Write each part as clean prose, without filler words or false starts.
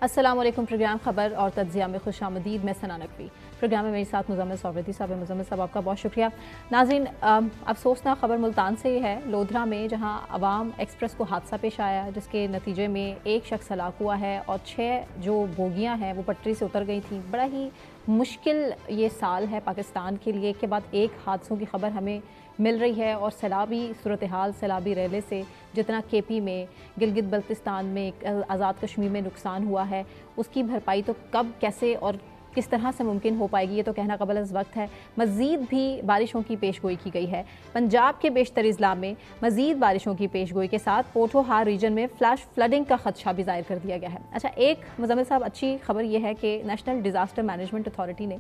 अस्सलामुअलैकुम। प्रोग्राम खबर और तज्जिया में खुशामदीद। मैं सना नकवी। प्रोग्राम में मेरे साथ मुज़म्मिल सौवरदी साहब है। मुज़म्मिल साहब आपका बहुत शुक्रिया। नाज़रीन, अफसोसनाक खबर मुल्तान से है, लोधरा में, जहां अवाम एक्सप्रेस को हादसा पेश आया जिसके नतीजे में एक शख्स हलाक हुआ है और 6 जो बोगियां हैं वो पटरी से उतर गई थी। बड़ा ही मुश्किल ये साल है पाकिस्तान के लिए, एक के बाद एक हादसों की खबर हमें मिल रही है और सैलाबी सूरत हाल, सैलाबी रेले से जितना केपी में, गिलगित बल्तिस्तान में, आज़ाद कश्मीर में नुकसान हुआ है, उसकी भरपाई तो कब, कैसे और किस तरह से मुमकिन हो पाएगी ये तो कहना कबल अज़ वक्त है। मज़ीद भी बारिशों की पेशगोई की गई है। पंजाब के बेशतर अज़ला में मज़ीद बारिशों की पेशगोई के साथ पोठोहार रीजन में फ्लैश फ्लडिंग का खदशा भी ज़ाहिर कर दिया गया है। अच्छा, एक मुज़म्मिल साहब अच्छी खबर यह है कि नेशनल डिज़ास्टर मैनेजमेंट अथॉरिटी ने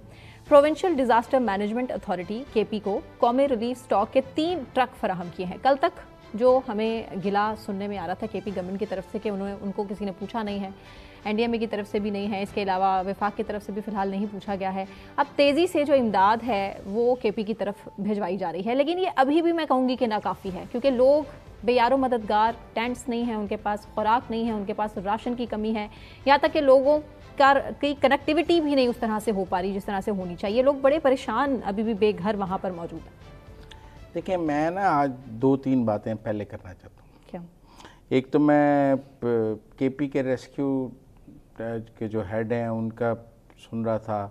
provincial disaster management authority KP को कौमी रिलीफ स्टॉक के 3 ट्रक फराहम किए हैं। कल तक जो हमें गिला सुनने में आ रहा था केपी गवर्नमेंट की तरफ से कि उनको किसी ने पूछा नहीं है, एनडीएमए की तरफ से भी नहीं है, इसके अलावा वफाक की तरफ से भी फ़िलहाल नहीं पूछा गया है। अब तेज़ी से जो इमदाद है वो केपी की तरफ भिजवाई जा रही है, लेकिन ये अभी भी मैं कहूँगी कि नाकाफ़ी है, क्योंकि लोग बेयारो मददगार, टेंट्स नहीं हैं उनके पास, खुराक नहीं है उनके पास, राशन की कमी है, यहाँ तक कि लोगों की कनेक्टिविटी भी नहीं उस तरह से हो पा रही जिस तरह से होनी चाहिए। लोग बड़े परेशान अभी भी बेघर वहाँ पर मौजूद हैं। देखिए, मैं ना आज 2-3 बातें पहले करना चाहता हूँ। क्या? एक तो मैं केपी के रेस्क्यू के जो हेड हैं उनका सुन रहा था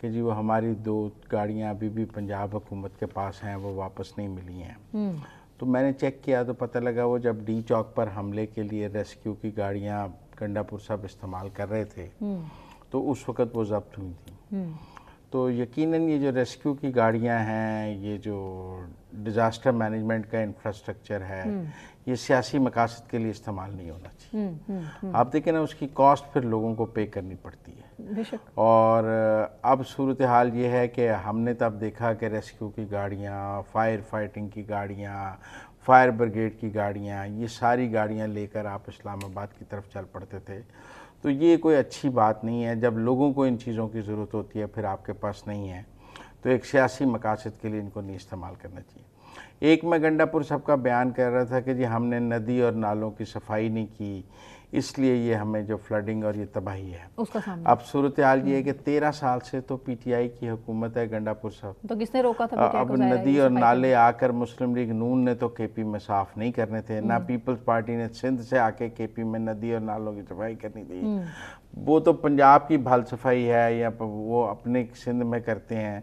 कि जी वो हमारी 2 गाड़ियाँ अभी भी पंजाब हुकूमत के पास हैं, वो वापस नहीं मिली हैं। तो मैंने चेक किया तो पता लगा वो जब डी चौक पर हमले के लिए रेस्क्यू की गाड़ियाँ गंडापुर साहब इस्तेमाल कर रहे थे तो उस वक़्त वो ज़ब्त हुई थी। तो यकीनन ये जो रेस्क्यू की गाड़ियां हैं, ये जो डिज़ास्टर मैनेजमेंट का इंफ्रास्ट्रक्चर है, ये सियासी मकासद के लिए इस्तेमाल नहीं होना चाहिए। आप देखें ना, उसकी कॉस्ट फिर लोगों को पे करनी पड़ती है। और अब सूरत हाल ये है कि हमने तब देखा कि रेस्क्यू की गाड़ियाँ, फायर फाइटिंग की गाड़ियाँ, फायर ब्रिगेड की गाड़ियाँ, ये सारी गाड़ियाँ लेकर आप इस्लामाबाद की तरफ चल पड़ते थे। तो ये कोई अच्छी बात नहीं है। जब लोगों को इन चीज़ों की ज़रूरत होती है फिर आपके पास नहीं है, तो एक सियासी मकासद के लिए इनको नहीं इस्तेमाल करना चाहिए। एक मैं गंडापुर साहब का बयान कर रहा था कि जी हमने नदी और नालों की सफाई नहीं की, इसलिए ये हमें जो फ्लडिंग और ये तबाही है उसका सामना। अब सूरत हाल ये है कि 13 साल से तो पीटीआई की हुकूमत है गंडापुर साहब, तो किसने रोका था? अब नदी और नाले आकर मुस्लिम लीग नून ने तो केपी में साफ़ नहीं करने थे, ना पीपल्स पार्टी ने सिंध से आके केपी में नदी और नालों की सफाई करनी थी। वो तो पंजाब की भल सफाई है या वो अपने सिंध में करते हैं।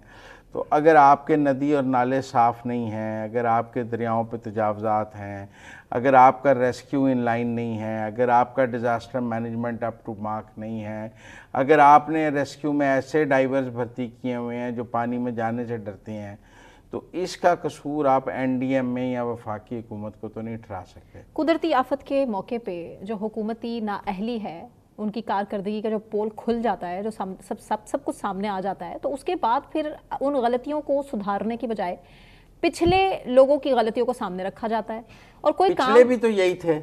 तो अगर आपके नदी और नाले साफ़ नहीं हैं, अगर आपके दरियाओं पे तजावज़ात हैं, अगर आपका रेस्क्यू इन लाइन नहीं है, अगर आपका disaster management up to mark नहीं है, अगर आपने रेस्क्यू में ऐसे डाइवर्स भर्ती किए हुए हैं जो पानी में जाने से डरते हैं, तो इसका कसूर आप एनडीएम में या वफाकी हुकूमत को तो नहीं ठहरा सकते। कुदरती आफत के मौके पे जो हुकूमती नाअहली है, उनकी कारकर्दगी का जो पोल खुल जाता है, जो सब कुछ सामने आ जाता है, तो उसके बाद फिर उन गलतियों को सुधारने की बजाय पिछले लोगों की गलतियों को सामने रखा जाता है। और कोई पिछले भी तो यही थे,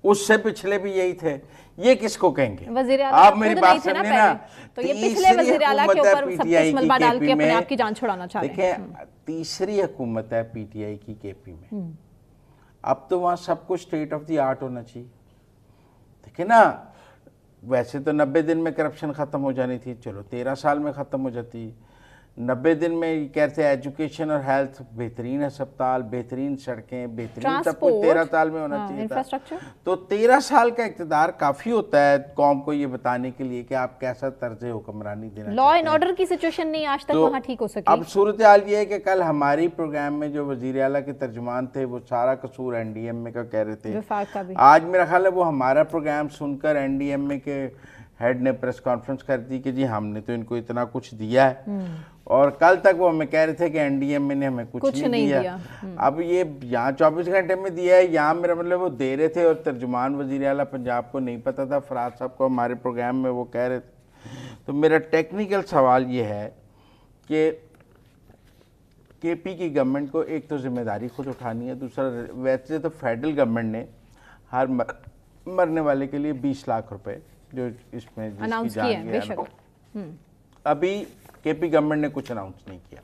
उससे पिछले भी यही थे, ये किसको कहेंगे? वज़ीर आला आप मेरी बात सुनिए ना, तो ये पिछले वज़ीर आला के ऊपर सब कुछ मलबा डाल के अपने आप की जान छुड़ाना चाह रहे हैं। देखिए, तीसरी हुकूमत है पीटीआई की केपी में। अब तो वहाँ सब कुछ स्टेट ऑफ द आर्ट होना चाहिए। देखिए ना, वैसे तो 90 दिन में करप्शन ख़त्म हो जानी थी, चलो 13 साल में ख़त्म हो जाती। 90 दिन में कहते हैं एजुकेशन और हेल्थ, बेहतरीन अस्पताल, बेहतरीन सड़कें, बेहतरीन सब कुछ 13 साल में होना चाहिए था। तो 13 साल का इक़्तिदार काफ़ी होता है कौम को ये बताने के लिए कि आप कैसा तर्ज हुक्मरानी देना। लॉ एंड ऑर्डर की सिचुएशन नहीं आज तक वहाँ ठीक हो सकी। अब सूरत हाल ये है कि कल हमारी प्रोग्राम में जो वज़ीर आला के तर्जुमान थे वो सारा कसूर एनडीएमए का कह रहे थे। आज मेरा ख्याल है वो हमारा प्रोग्राम सुनकर एनडीएमए के हेड ने प्रेस कॉन्फ्रेंस कर दी कि जी हमने तो इनको इतना कुछ दिया है, और कल तक वो हमें कह रहे थे कि एनडीएमए ने हमें कुछ नहीं दिया। अब ये यहाँ 24 घंटे में दिया है, यहाँ मेरा मतलब वो दे रहे थे और तर्जुमान वज़ीर आला पंजाब को नहीं पता था, फराज साहब को हमारे प्रोग्राम में वो कह रहे थे। तो मेरा टेक्निकल सवाल ये है कि केपी की गवर्नमेंट को एक तो जिम्मेदारी खुद उठानी है, दूसरा वैसे तो फेडरल गवर्नमेंट ने हर मरने वाले के लिए 20 लाख रुपए जो इसमें अनाउंस किए हैं, बेशक अभी केपी गवर्नमेंट ने कुछ अनाउंस नहीं किया।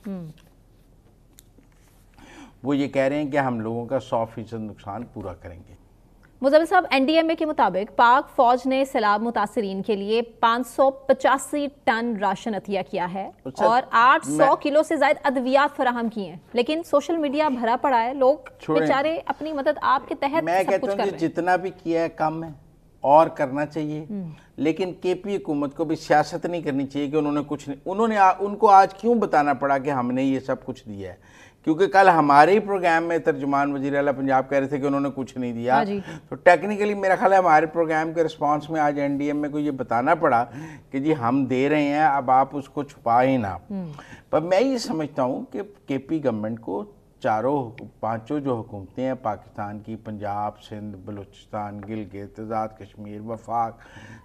वो ये कह रहे हैं कि हम लोगों का 100% नुकसान पूरा करेंगे। मुजम्मिल साहब, एनडीएमए के मुताबिक पाक फौज ने सैलाब मुतासरीन के लिए 585 टन राशन अतिया किया है और 800 किलो से ज्यादा अद्वियात फराहम किए हैं, लेकिन सोशल मीडिया भरा पड़ा है, लोग बेचारे अपनी मदद आपके तहत मैं कहता हूँ जितना भी किया है कम है और करना चाहिए, लेकिन केपी हुकूमत को भी सियासत नहीं करनी चाहिए कि उन्होंने कुछ नहीं, उनको आज क्यों बताना पड़ा कि हमने ये सब कुछ दिया है, क्योंकि कल हमारे ही प्रोग्राम में तर्जुमान वज़ीर आला पंजाब कह रहे थे कि उन्होंने कुछ नहीं दिया। तो टेक्निकली मेरा ख्याल है हमारे प्रोग्राम के रिस्पांस में आज एनडीएमए को ये बताना पड़ा कि जी हम दे रहे हैं, अब आप उसको छुपाए ना। पर मैं ये समझता हूँ कि केपी गवर्नमेंट को पांचों जो हुकूमतें हैं पाकिस्तान की, पंजाब, सिंध, बलूचिस्तान, गिलगित, आज़ाद कश्मीर, वफाक,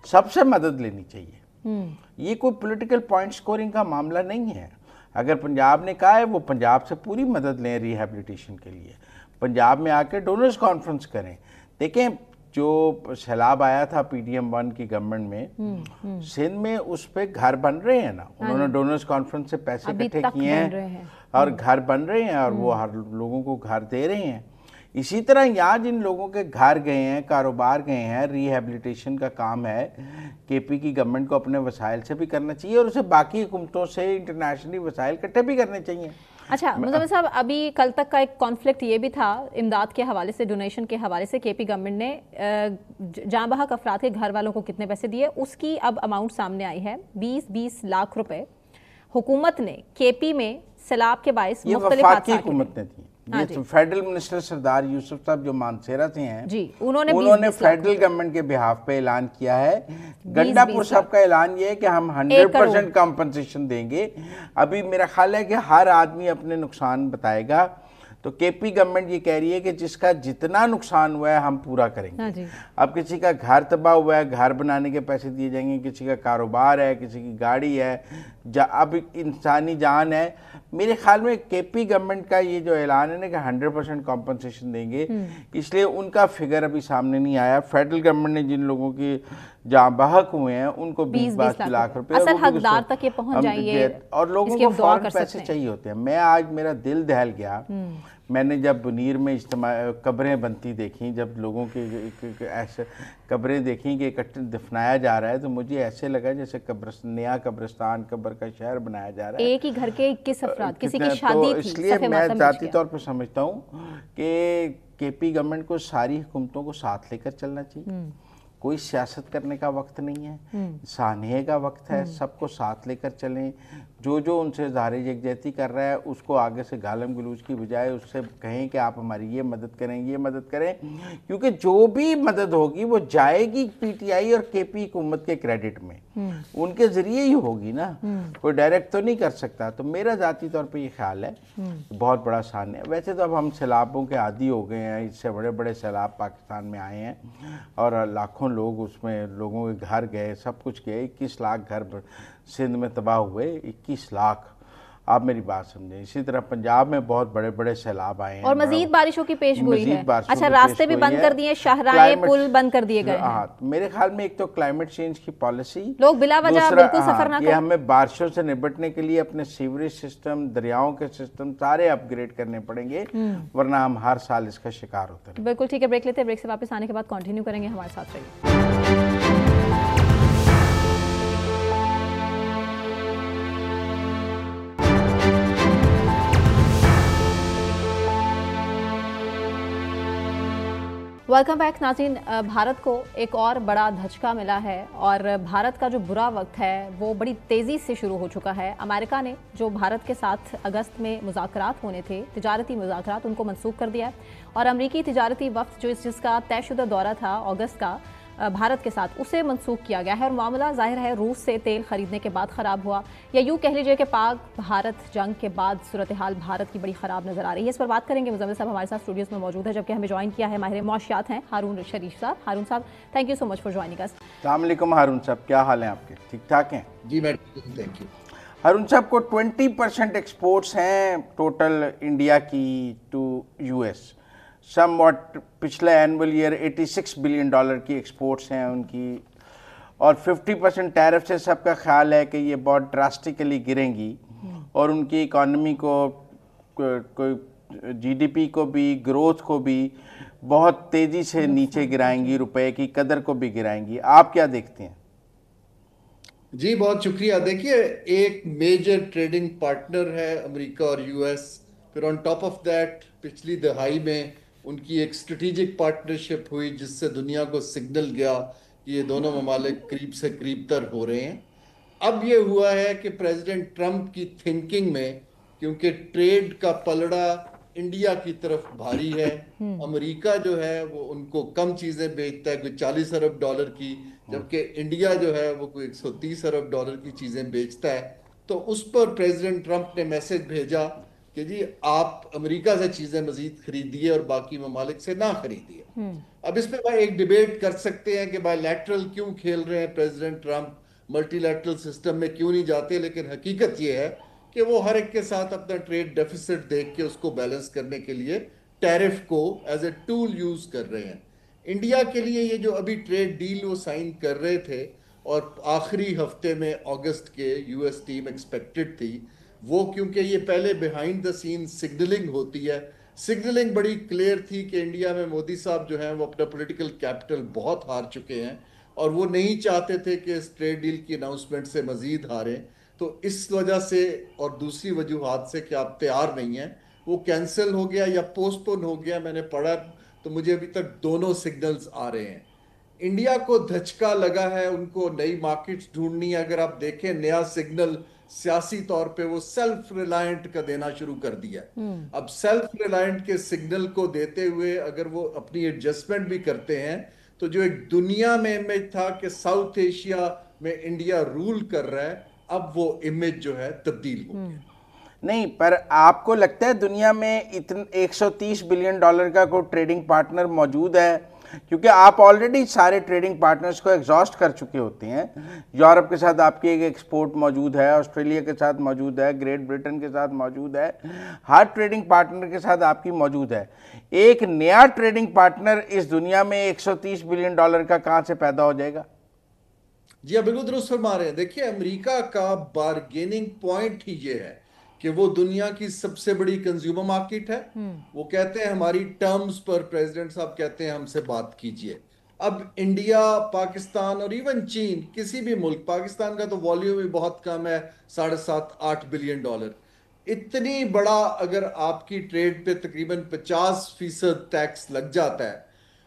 सबसे मदद लेनी चाहिए। ये कोई पॉलिटिकल पॉइंट स्कोरिंग का मामला नहीं है। अगर पंजाब ने कहा है वो पंजाब से पूरी मदद लें रिहैबिलिटेशन के लिए, पंजाब में आके डोनर्स कॉन्फ्रेंस करें। देखें जो सैलाब आया था PDM-1 की गवर्नमेंट में, सिंध में उस पर घर बन रहे हैं ना, उन्होंने डोनर्स कॉन्फ्रेंस से पैसे इकट्ठे किए हैं और घर बन रहे हैं और वो हर लोगों को घर दे रहे हैं। इसी तरह यहाँ जिन लोगों के घर गए हैं, कारोबार गए हैं, रिहैबिलिटेशन का काम है, केपी की गवर्नमेंट को अपने वसाइल से भी करना चाहिए और उसे बाकी हुकूमतों से इंटरनेशनली वसाइल इकट्ठे भी करने चाहिए। अच्छा मुजम्मिल साहब, अभी कल तक का एक कॉन्फ्लिक्ट ये भी था इमदाद के हवाले से, डोनेशन के हवाले से, केपी गवर्नमेंट ने जाँ बहक अफराद के घर वालों को कितने पैसे दिए उसकी अब अमाउंट सामने आई है, 20-20 लाख रुपए हुकूमत ने केपी में सैलाब के बायस मुख्तलिफ हुकूमत ने दी। ये तो फेडरल मिनिस्टर सरदार यूसुफ साहब जो मानसेरा से हैं जी, उन्होंने फेडरल गवर्नमेंट के बिहाफ पे ऐलान किया है। गंडापुर साहब का ऐलान ये है कि हम 100% कंपनसेशन देंगे। अभी मेरा ख्याल है कि हर आदमी अपने नुकसान बताएगा, तो केपी गवर्नमेंट ये कह रही है कि जिसका जितना नुकसान हुआ है हम पूरा करेंगे। अब किसी का घर तबाह हुआ है, घर बनाने के पैसे दिए जाएंगे, किसी का कारोबार है, किसी की गाड़ी है, अब इंसानी जान है। मेरे ख्याल में केपी गवर्नमेंट का ये जो ऐलान है ना कि 100% कॉम्पनसेशन देंगे, इसलिए उनका फिगर अभी सामने नहीं आया। फेडरल गवर्नमेंट ने जिन लोगों की जहाँ बहक हुए हैं उनको 20-22 लाख रुपए असल हकदार तक ये पहुंच जाइए और लोगों को फौरन पैसे चाहिए होते हैं। मैं आज मेरा दिल दहल गया, मैंने जब बुनीर में कब्रें बनती देखी, जब लोगों की ऐसे कब्रें देखी कि इकट्ठे दफनाया जा रहा है, तो मुझे ऐसे लगा जैसे नया कब्रिस्तान, कब्र का शहर बनाया जा रहा है। एक ही घर के 21 अफराद, किसी की शादी थी, इसलिए मैं जाती तौर पर समझता हूँ कि केपी गवर्नमेंट को सारी हुकूमतों को साथ लेकर चलना चाहिए। कोई सियासत करने का वक्त नहीं है, सानहे का वक्त है, सबको साथ लेकर चलें। जो जो उनसे ज़ाहिर यकजहती कर रहा है उसको आगे से गालम गलूज की बजाय उससे कहें कि आप हमारी ये मदद करें, ये मदद करें, क्योंकि जो भी मदद होगी वो जाएगी पीटीआई और केपी हुकूमत के क्रेडिट में, उनके ज़रिए ही होगी ना, कोई डायरेक्ट तो नहीं कर सकता। तो मेरा ज़ाती तौर पर ये ख्याल है बहुत बड़ा सानहे। वैसे तो अब हम सैलाबों के आदी हो गए हैं, इससे बड़े बड़े सैलाब पाकिस्तान में आए हैं और लाखों लोग उसमें, लोगों के घर गए, सब कुछ गए। 21 लाख घर सिंध में तबाह हुए, 21 लाख। आप मेरी बात समझें। इसी तरह पंजाब में बहुत बड़े बड़े सैलाब आए हैं और मजीद बारिशों की पेशगोई है। अच्छा, रास्ते भी बंद कर दिए, शाहराहें, पुल बंद कर दिए गए। हाँ, मेरे ख्याल में एक तो क्लाइमेट चेंज की पॉलिसी, लोग बिला वजह बिल्कुल सफर ना करें। हमें बारिशों से निपटने के लिए अपने सीवरेज सिस्टम, दरियाओं के सिस्टम सारे अपग्रेड करने पड़ेंगे, वरना हम हर साल इसका शिकार होते हैं। बिल्कुल ठीक है, ब्रेक लेते हैं, ब्रेक से वापस आने के बाद कंटिन्यू करेंगे। हमारे साथ रहिए। वेलकम बैक नाज़रीन। भारत को एक और बड़ा धचका मिला है और भारत का जो बुरा वक्त है वो बड़ी तेज़ी से शुरू हो चुका है। अमेरिका ने जो भारत के साथ अगस्त में मुज़ाकरात होने थे, तिजारती मुज़ाकरात, उनको मनसूख कर दिया है और अमरीकी तिजारती वफ़द जिसका तयशुदा दौरा था अगस्त का भारत के साथ, उसे मनसूख किया गया है और मामला जाहिर है रूस से तेल खरीदने के बाद ख़राब हुआ, या यूँ कह लीजिए कि पाक भारत जंग के बाद सूरत हाल भारत की बड़ी ख़राब नज़र आ रही है। इस पर बात करेंगे। मुजम्मिल साहब हमारे साथ स्टूडियोज में मौजूद है, जबकि हमें ज्वाइन किया है माहिर मौशियात हैं हारून शरीफ साहब। हारून साहब, thank you so much for joining us. अस्सलाम वालेकुम हारून साहब, क्या हाल है आपके? ठीक ठाक हैं? जी मैडम, थैंक यू। हारून साहब को 20% एक्सपोर्ट्स हैं टोटल इंडिया की टू यूएस। समवॉट पिछले एनुअल ईयर $86 बिलियन की एक्सपोर्ट्स हैं उनकी, और 50% टैरिफ से सबका ख्याल है कि ये बहुत ड्रास्टिकली गिरेंगी और उनकी इकॉनमी को, कोई जीडीपी को भी, ग्रोथ को भी बहुत तेजी से नीचे गिराएंगी, रुपए की कदर को भी गिराएंगी। आप क्या देखते हैं? जी बहुत शुक्रिया। देखिए, एक मेजर ट्रेडिंग पार्टनर है अमेरिका और यूएस, फिर ऑन टॉप ऑफ दैट पिछली दहाई में उनकी एक स्ट्रेटेजिक पार्टनरशिप हुई जिससे दुनिया को सिग्नल गया कि ये दोनों ममालिक करीब से करीब तर हो रहे हैं। अब ये हुआ है कि प्रेसिडेंट ट्रंप की थिंकिंग में, क्योंकि ट्रेड का पलड़ा इंडिया की तरफ भारी है, अमेरिका जो है वो उनको कम चीजें बेचता है, कोई 40 अरब डॉलर की, जबकि इंडिया जो है वो कोई 130 अरब डॉलर की चीजें बेचता है। तो उस पर प्रेसिडेंट ट्रंप ने मैसेज भेजा कि जी आप अमेरिका से चीजें मजीद खरीदिए और बाकी ममालिक से ना खरीदिए। अब इस पे भाई एक डिबेट कर सकते हैं कि बायलैटरल क्यों खेल रहे हैं प्रेसिडेंट ट्रंप, मल्टीलैटरल सिस्टम में क्यों नहीं जाते, लेकिन हकीकत यह है कि वो हर एक के साथ अपना ट्रेड डेफिसिट देख के उसको बैलेंस करने के लिए टैरिफ को एज ए टूल यूज कर रहे हैं। इंडिया के लिए ये जो अभी ट्रेड डील वो साइन कर रहे थे और आखिरी हफ्ते में अगस्त के यूएस टीम एक्सपेक्टेड थी, वो क्योंकि ये पहले बिहाइंड द सीन सिग्नलिंग होती है, सिग्नलिंग बड़ी क्लियर थी कि इंडिया में मोदी साहब जो हैं वो अपना पॉलिटिकल कैपिटल बहुत हार चुके हैं और वो नहीं चाहते थे कि इस ट्रेड डील की अनाउंसमेंट से मजीद हारें। तो इस वजह से और दूसरी वजूहात से कि आप तैयार नहीं हैं, वो कैंसिल हो गया या पोस्टपोन हो गया। मैंने पढ़ा तो मुझे अभी तक दोनों सिग्नल्स आ रहे हैं। इंडिया को धचका लगा है, उनको नई मार्केट्स ढूंढनी है। अगर आप देखें नया सिग्नल सियासी तौर पे वो सेल्फ रिलायंट का देना शुरू कर दिया। अब सेल्फ रिलायंट के सिग्नल को देते हुए अगर वो अपनी एडजस्टमेंट भी करते हैं तो जो एक दुनिया में इमेज था कि साउथ एशिया में इंडिया रूल कर रहा है, अब वो इमेज जो है तब्दील हो गया। नहीं, पर आपको लगता है दुनिया में इतने 130 बिलियन डॉलर का कोई ट्रेडिंग पार्टनर मौजूद है? क्योंकि आप ऑलरेडी सारे ट्रेडिंग पार्टनर्स को एग्जॉस्ट कर चुके होते हैं। यूरोप के साथ आपकी एक एक्सपोर्ट मौजूद है, ऑस्ट्रेलिया के साथ मौजूद है, ग्रेट ब्रिटेन के साथ मौजूद है, हर ट्रेडिंग पार्टनर के साथ आपकी मौजूद है। एक नया ट्रेडिंग पार्टनर इस दुनिया में 130 बिलियन डॉलर का कहाँ से पैदा हो जाएगा? जी आप बिल्कुल दुरुस्त फरमा रहे हैं। देखिए, अमेरिका का बार्गेनिंग पॉइंट ही ये है कि वो दुनिया की सबसे बड़ी कंज्यूमर मार्केट है। वो कहते हैं हमारी टर्म्स पर, प्रेसिडेंट साहब कहते हैं हमसे बात कीजिए। अब इंडिया, पाकिस्तान और इवन चीन, किसी भी मुल्क, पाकिस्तान का तो वॉल्यूम भी बहुत कम है, 7.5-8 बिलियन डॉलर, इतनी बड़ा अगर आपकी ट्रेड पे तकरीबन 50% टैक्स लग जाता है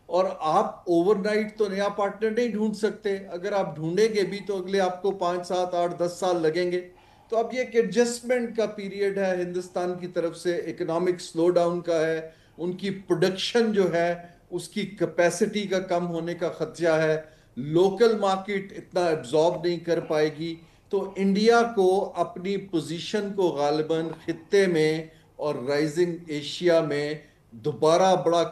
और आप ओवरनाइट तो नया पार्टनर नहीं ढूंढ सकते, अगर आप ढूंढेंगे भी तो अगले आपको 5-7-8-10 साल लगेंगे। तो अब ये एक एडजस्टमेंट का पीरियड है हिंदुस्तान की तरफ से, इकोनॉमिक स्लो डाउन का है, उनकी प्रोडक्शन जो है उसकी कैपेसिटी का कम होने का खदशा है, लोकल मार्केट इतना एब्जॉर्ब नहीं कर पाएगी। तो इंडिया को अपनी पोजीशन को गालिबन खित्ते में और राइजिंग एशिया में दोबारा बड़ा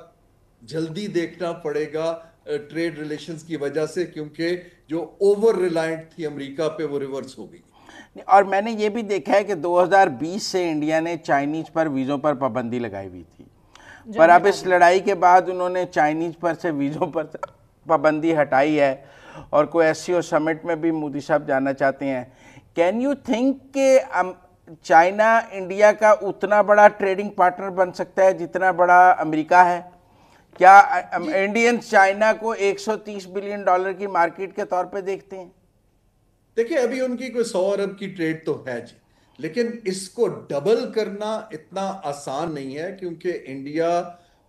जल्दी देखना पड़ेगा ट्रेड रिलेशंस की वजह से, क्योंकि जो ओवर रिलायंट थी अमेरिका पे वो रिवर्स हो गई। और मैंने ये भी देखा है कि 2020 से इंडिया ने चाइनीज पर वीज़ों पर पाबंदी लगाई हुई थी, पर अब इस लड़ाई के बाद उन्होंने चाइनीज पर से वीज़ों पर पाबंदी हटाई है और कोई एससीओ समिट में भी मोदी साहब जाना चाहते हैं। कैन यू थिंक कि चाइना इंडिया का उतना बड़ा ट्रेडिंग पार्टनर बन सकता है जितना बड़ा अमेरिका है? क्या इंडियंस चाइना को 130 बिलियन डॉलर की मार्केट के तौर पे देखते हैं? देखिए, अभी उनकी कोई 100 अरब की ट्रेड तो है जी, लेकिन इसको डबल करना इतना आसान नहीं है, क्योंकि इंडिया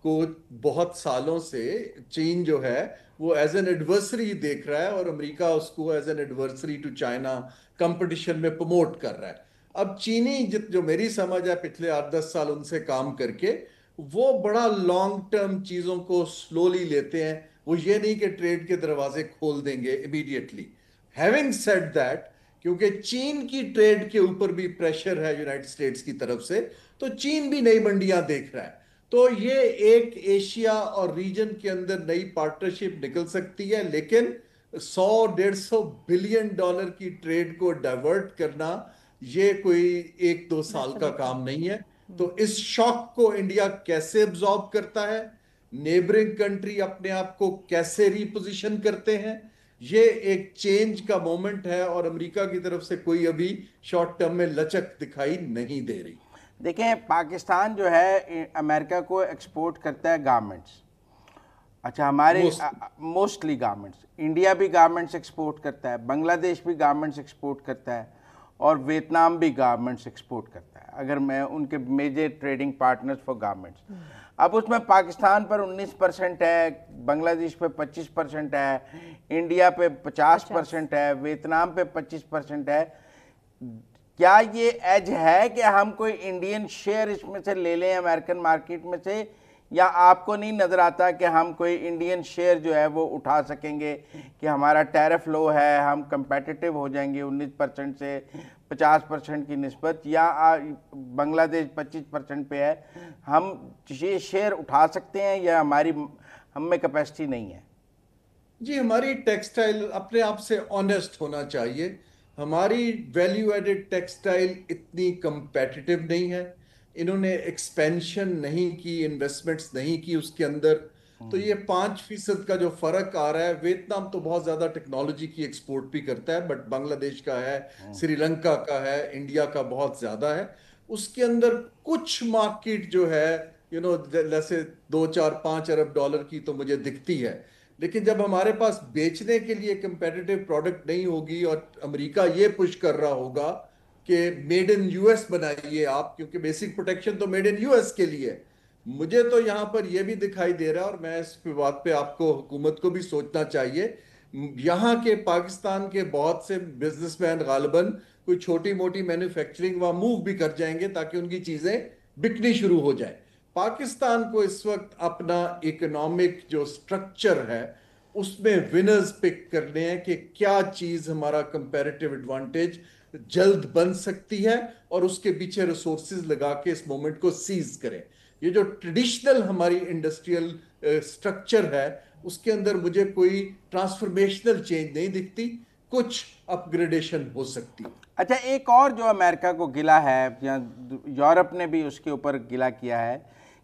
को बहुत सालों से चीन जो है वो एज एन एडवर्सरी देख रहा है और अमेरिका उसको as an adversary to China competition में प्रमोट कर रहा है। अब चीनी जो मेरी समझ है पिछले 8-10 साल उनसे काम करके, वो बड़ा लॉन्ग टर्म चीजों को स्लोली लेते हैं। वो ये नहीं कि ट्रेड के दरवाजे खोल देंगे इमीडिएटली। हैविंग सेड दैट, क्योंकि चीन की ट्रेड के ऊपर भी प्रेशर है यूनाइटेड स्टेट्स की तरफ से, तो चीन भी नई मंडियां देख रहा है। तो ये एक एशिया और रीजन के अंदर नई पार्टनरशिप निकल सकती है, लेकिन 100-150 बिलियन डॉलर की ट्रेड को डाइवर्ट करना ये कोई 1-2 साल का काम नहीं है। तो इस शॉक को इंडिया कैसे एब्जॉर्ब करता है, नेबरिंग कंट्री अपने आप को कैसे रिपोजिशन करते हैं, ये एक चेंज का मोमेंट है और अमेरिका की तरफ से कोई अभी शॉर्ट टर्म में लचक दिखाई नहीं दे रही। देखें, पाकिस्तान जो है अमेरिका को एक्सपोर्ट करता है गारमेंट्स, अच्छा, हमारे मोस्ट मोस्टली गारमेंट्स, इंडिया भी गारमेंट्स एक्सपोर्ट करता है, बांग्लादेश भी गारमेंट्स एक्सपोर्ट करता है और वियतनाम भी गारमेंट्स एक्सपोर्ट करता है, अगर मैं उनके major trading partners for garments. अब उसमें पाकिस्तान पर 19% है, बांग्लादेश पे 25% है, इंडिया पे 50% है, वियतनाम पे 25% है। क्या ये एज है कि हम कोई इंडियन शेयर इसमें से ले लें अमेरिकन मार्केट में से, या आपको नहीं नज़र आता कि हम कोई इंडियन शेयर जो है वो उठा सकेंगे कि हमारा टैरिफ लो है, हम कंपेटिटिव हो जाएंगे 19% से 50% की निस्बत, या बांग्लादेश 25% पे है, हम ये शेयर उठा सकते हैं या हम में कैपेसिटी नहीं है? जी, हमारी टेक्सटाइल अपने आप से ऑनेस्ट होना चाहिए। हमारी वैल्यू एडेड टेक्सटाइल इतनी कंपेटिटिव नहीं है। इन्होंने एक्सपेंशन नहीं की, इन्वेस्टमेंट्स नहीं की उसके अंदर। तो ये 5% का जो फर्क आ रहा है, वियतनाम तो बहुत ज्यादा टेक्नोलॉजी की एक्सपोर्ट भी करता है, बट बांग्लादेश का है, श्रीलंका का है, इंडिया का बहुत ज्यादा है। उसके अंदर कुछ मार्केट जो है, जैसे 2 4 5 अरब डॉलर की तो मुझे दिखती है। लेकिन जब हमारे पास बेचने के लिए कंपेटिटिव प्रोडक्ट नहीं होगी और अमेरिका ये पुश कर रहा होगा कि मेड इन यूएस बनाइए आप, क्योंकि बेसिक प्रोटेक्शन तो मेड इन यूएस के लिए है। मुझे तो यहां पर यह भी दिखाई दे रहा है, और मैं इस बात पे आपको, हुकूमत को भी सोचना चाहिए। यहाँ के पाकिस्तान के बहुत से बिजनेसमैन गालिबन कोई छोटी मोटी मैन्युफैक्चरिंग वहां मूव भी कर जाएंगे ताकि उनकी चीजें बिकनी शुरू हो जाए। पाकिस्तान को इस वक्त अपना इकोनॉमिक जो स्ट्रक्चर है उसमें विनर्स पिक करने हैं कि क्या चीज हमारा कंपैरेटिव एडवांटेज जल्द बन सकती है, और उसके पीछे रिसोर्सेज लगा के इस मोमेंट को सीज करें। ये जो ट्रेडिशनल हमारी इंडस्ट्रियल स्ट्रक्चर है उसके अंदर मुझे कोई ट्रांसफॉर्मेशनल चेंज नहीं दिखती, कुछ अपग्रेडेशन हो सकती है। अच्छा, एक और जो अमेरिका को गिला है, या यूरोप ने भी उसके ऊपर गिला किया है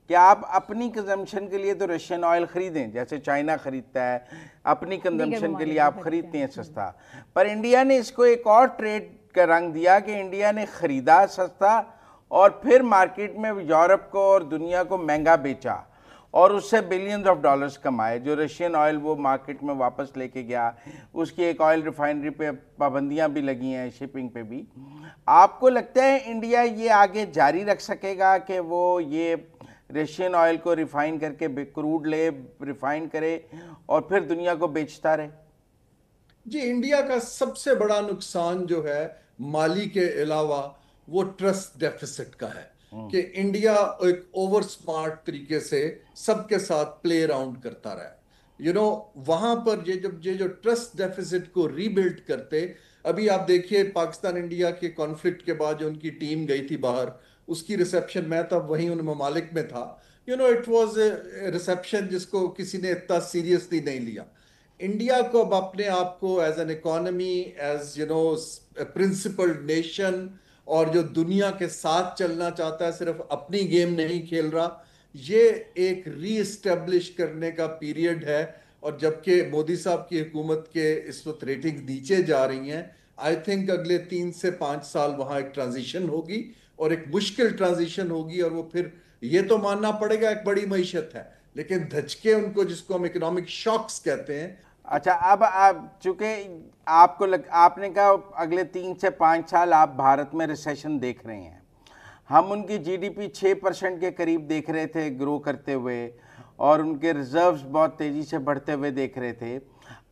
कि आप अपनी कंजम्पशन के लिए तो रशियन ऑयल खरीदें, जैसे चाइना खरीदता है, अपनी कंजम्पशन के लिए आप खरीदते हैं सस्ता, पर इंडिया ने इसको एक और ट्रेड का रंग दिया कि इंडिया ने खरीदा सस्ता और फिर मार्केट में यूरोप को और दुनिया को महंगा बेचा और उससे बिलियंस ऑफ डॉलर्स कमाए। जो रशियन ऑयल वो मार्केट में वापस लेके गया, उसकी एक ऑयल रिफाइनरी पे पाबंदियां भी लगी हैं, शिपिंग पे भी। आपको लगता है इंडिया ये आगे जारी रख सकेगा कि वो ये रशियन ऑयल को रिफाइन करके क्रूड ले, रिफाइन करे और फिर दुनिया को बेचता रहे? जी, इंडिया का सबसे बड़ा नुकसान जो है माली के अलावा वो ट्रस्ट डेफिसिट का है, कि इंडिया एक ओवर स्मार्ट तरीके से सबके साथ प्ले अराउंड करता रहा है। वहां पर ये जो ट्रस्ट डेफिसिट को रीबिल्ड करते, अभी आप देखिए पाकिस्तान इंडिया के कॉन्फ्लिक्ट के बाद जो उनकी टीम गई थी बाहर, उसकी रिसेप्शन, मैं तब वहीं उन ममालिक में था, इट वाज ए रिसेप्शन जिसको किसी ने इतना सीरियसली नहीं लिया। इंडिया को अब अपने आप को as an economy, as principled nation, और जो दुनिया के साथ चलना चाहता है, सिर्फ अपनी गेम नहीं खेल रहा, ये एक रीएस्टेब्लिश करने का पीरियड है। और जबकि मोदी साहब की हुकूमत के इस वक्त रेटिंग नीचे जा रही हैं, आई थिंक अगले 3 से 5 साल वहां एक ट्रांजिशन होगी, और एक मुश्किल ट्रांजिशन होगी। और वो फिर ये तो मानना पड़ेगा एक बड़ी मईशत है, लेकिन धचके उनको, जिसको हम इकोनॉमिक शॉक्स कहते हैं। अच्छा, अब आप चूंकि आपने कहा अगले 3 से 5 साल आप भारत में रिसेशन देख रहे हैं, हम उनकी जीडीपी 6% के करीब देख रहे थे ग्रो करते हुए, और उनके रिजर्व्स बहुत तेजी से बढ़ते हुए देख रहे थे।